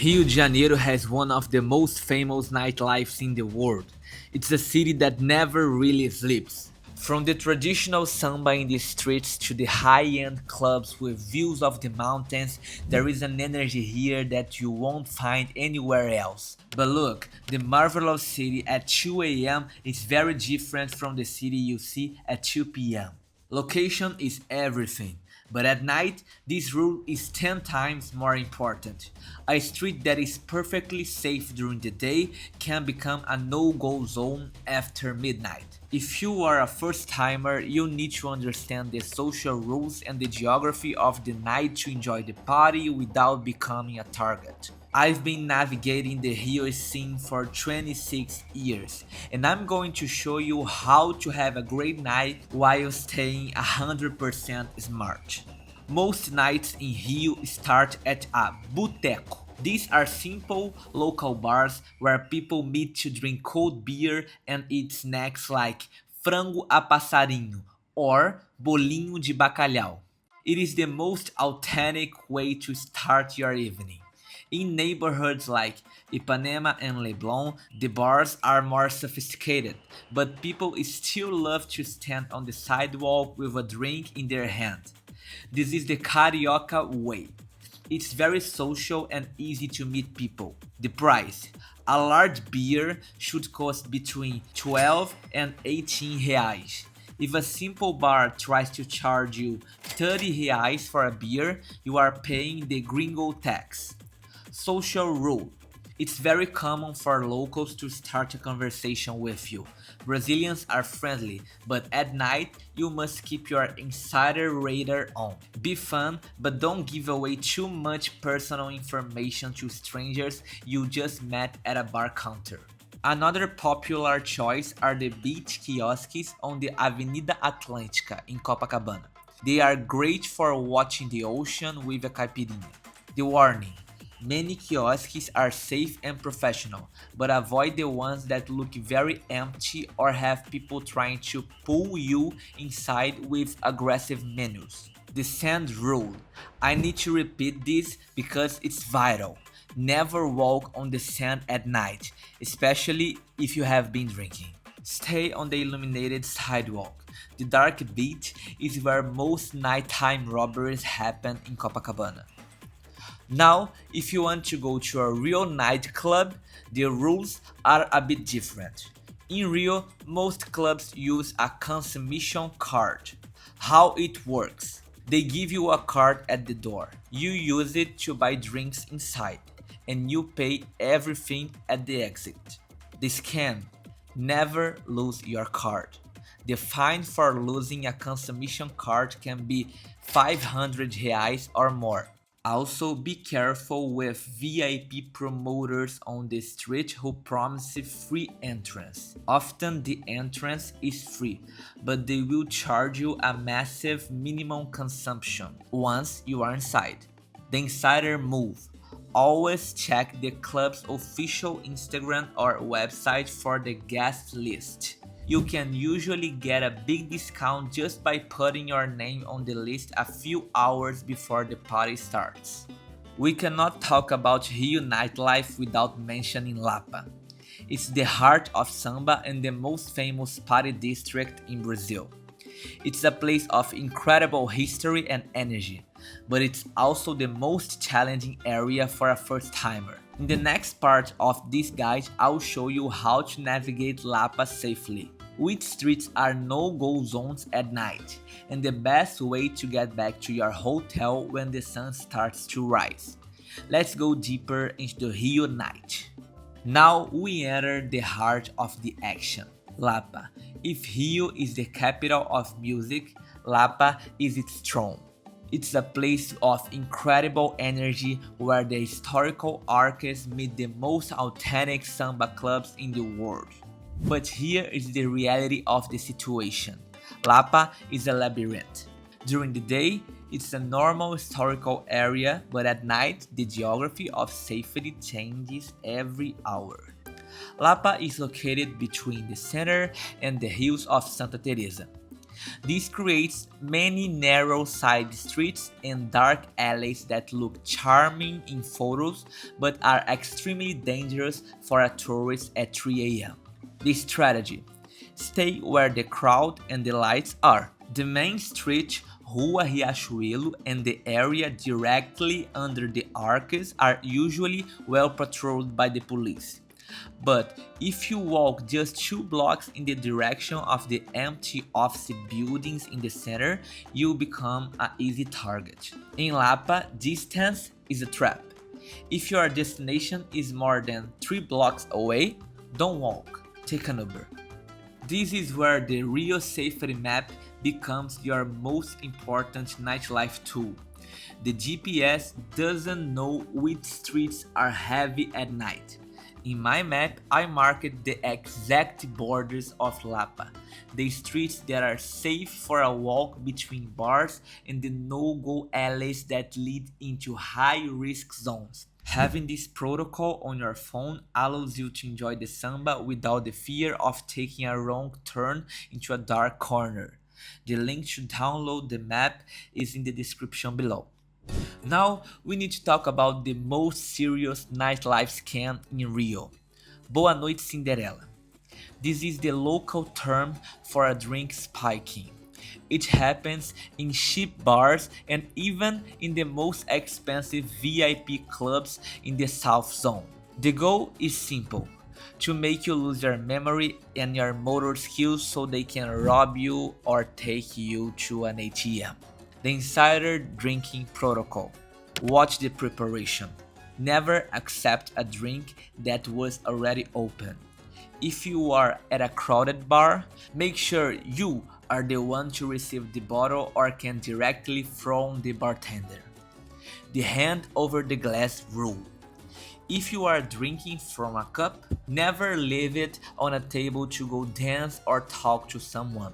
Rio de Janeiro has one of the most famous nightlifes in the world. It's a city that never really sleeps. From the traditional samba in the streets to the high-end clubs with views of the mountains, there is an energy here that you won't find anywhere else. But look, the marvelous city at 2 a.m. is very different from the city you see at 2 p.m. Location is everything, but at night, this rule is 10 times more important. A street that is perfectly safe during the day can become a no-go zone after midnight. If you are a first timer, you need to understand the social rules and the geography of the night to enjoy the party without becoming a target. I've been navigating the Rio scene for 26 years, and I'm going to show you how to have a great night while staying 100% smart. Most nights in Rio start at a boteco. These are simple local bars where people meet to drink cold beer and eat snacks like frango a passarinho or bolinho de bacalhau. It is the most authentic way to start your evening. In neighborhoods like Ipanema and Leblon, the bars are more sophisticated, but people still love to stand on the sidewalk with a drink in their hand. This is the Carioca way. It's very social and easy to meet people. The price. A large beer should cost between 12 and 18 reais. If a simple bar tries to charge you 30 reais for a beer, you are paying the gringo tax. Social rule. It's very common for locals to start a conversation with you. Brazilians are friendly, but at night you must keep your insider radar on. Be fun, but don't give away too much personal information to strangers you just met at a bar counter. Another popular choice are the beach kiosks on the Avenida Atlântica in Copacabana. They are great for watching the ocean with a caipirinha. The warning. Many kiosks are safe and professional, but avoid the ones that look very empty or have people trying to pull you inside with aggressive menus. The sand rule. I need to repeat this because it's vital. Never walk on the sand at night, especially if you have been drinking. Stay on the illuminated sidewalk. The dark beach is where most nighttime robberies happen in Copacabana. Now, if you want to go to a real nightclub, the rules are a bit different. In Rio, most clubs use a consumption card. How it works? They give you a card at the door. You use it to buy drinks inside, and you pay everything at the exit. The scam: never lose your card. The fine for losing a consumption card can be 500 reais or more. Also, be careful with VIP promoters on the street who promise free entrance. Often the entrance is free, but they will charge you a massive minimum consumption once you are inside. The insider move. Always check the club's official Instagram or website for the guest list. You can usually get a big discount just by putting your name on the list a few hours before the party starts. We cannot talk about Rio Nightlife without mentioning Lapa. It's the heart of samba and the most famous party district in Brazil. It's a place of incredible history and energy, but it's also the most challenging area for a first timer. In the next part of this guide, I'll show you how to navigate Lapa safely, which streets are no-go zones at night, and the best way to get back to your hotel when the sun starts to rise. Let's go deeper into the Rio night. Now we enter the heart of the action, Lapa. If Rio is the capital of music, Lapa is its throne. It's a place of incredible energy where the historical artists meet the most authentic samba clubs in the world. But here is the reality of the situation. Lapa is a labyrinth. During the day, it's a normal historical area, but at night, the geography of safety changes every hour. Lapa is located between the center and the hills of Santa Teresa. This creates many narrow side streets and dark alleys that look charming in photos but are extremely dangerous for a tourist at 3 a.m. The strategy: stay where the crowd and the lights are. The main street, Rua Riachuelo, and the area directly under the arches are usually well patrolled by the police. But if you walk just 2 blocks in the direction of the empty office buildings in the center, you become an easy target. In Lapa, distance is a trap. If your destination is more than 3 blocks away, don't walk, take an Uber. This is where the Rio Safety Map becomes your most important nightlife tool. The GPS doesn't know which streets are heavy at night. In my map, I marked the exact borders of Lapa, the streets that are safe for a walk between bars and the no-go alleys that lead into high-risk zones. Having this protocol on your phone allows you to enjoy the samba without the fear of taking a wrong turn into a dark corner. The link to download the map is in the description below. Now we need to talk about the most serious nightlife scam in Rio. Boa Noite Cinderela. This is the local term for a drink spiking. It happens in cheap bars and even in the most expensive VIP clubs in the South Zone. The goal is simple: to make you lose your memory and your motor skills so they can rob you or take you to an ATM. The insider drinking protocol. Watch the preparation. Never accept a drink that was already open. If you are at a crowded bar, make sure you are the one to receive the bottle or can directly from the bartender. The hand over the glass rule. If you are drinking from a cup, never leave it on a table to go dance or talk to someone.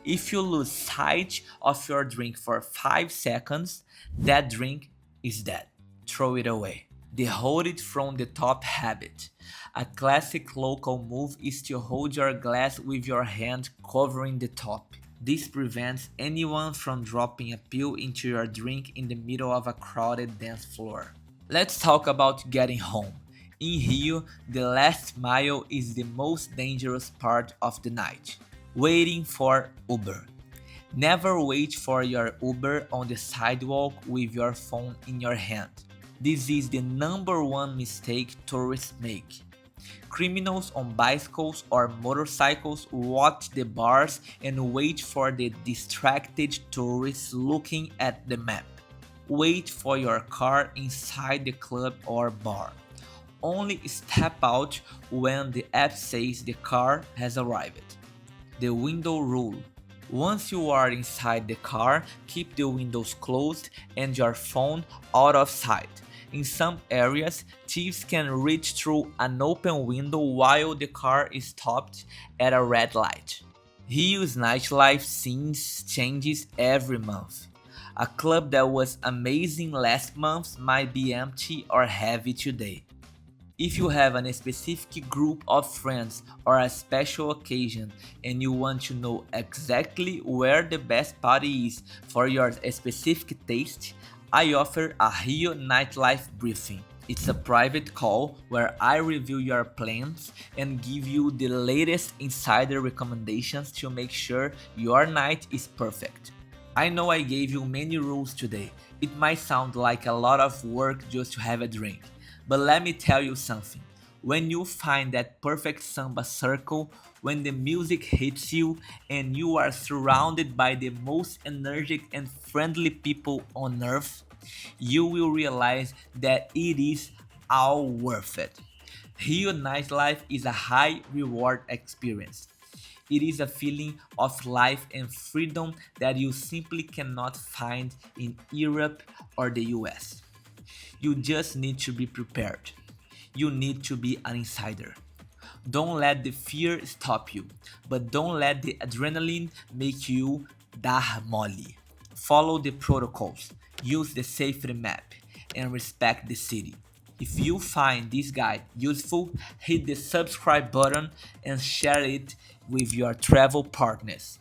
If you lose sight of your drink for 5 seconds, that drink is dead. Throw it away. The hold it from the top habit. A classic local move is to hold your glass with your hand covering the top. This prevents anyone from dropping a pill into your drink in the middle of a crowded dance floor. Let's talk about getting home. In Rio, the last mile is the most dangerous part of the night. Waiting for Uber. Never wait for your Uber on the sidewalk with your phone in your hand. This is the number one mistake tourists make. Criminals on bicycles or motorcycles watch the bars and wait for the distracted tourists looking at the map. Wait for your car inside the club or bar. Only step out when the app says the car has arrived. The window rule. Once you are inside the car, keep the windows closed and your phone out of sight. In some areas, thieves can reach through an open window while the car is stopped at a red light. Rio's nightlife scenes changes every month. A club that was amazing last month might be empty or heavy today. If you have a specific group of friends or a special occasion and you want to know exactly where the best party is for your specific taste, I offer a Rio Nightlife briefing. It's a private call where I review your plans and give you the latest insider recommendations to make sure your night is perfect. I know I gave you many rules today. It might sound like a lot of work just to have a drink. But let me tell you something. When you find that perfect samba circle, when the music hits you and you are surrounded by the most energetic and friendly people on earth, you will realize that it is all worth it. Rio Nightlife is a high reward experience. It is a feeling of life and freedom that you simply cannot find in Europe or the US. You just need to be prepared. You need to be an insider. Don't let the fear stop you, but don't let the adrenaline make you dar mole. Follow the protocols, use the safety map, and respect the city. If you find this guide useful, hit the subscribe button and share it with your travel partners.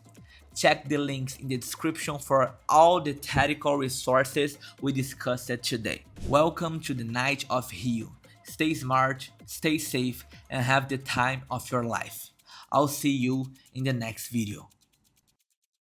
Check the links in the description for all the theoretical resources we discussed today. Welcome to the night of Rio. Stay smart, stay safe, and have the time of your life. I'll see you in the next video.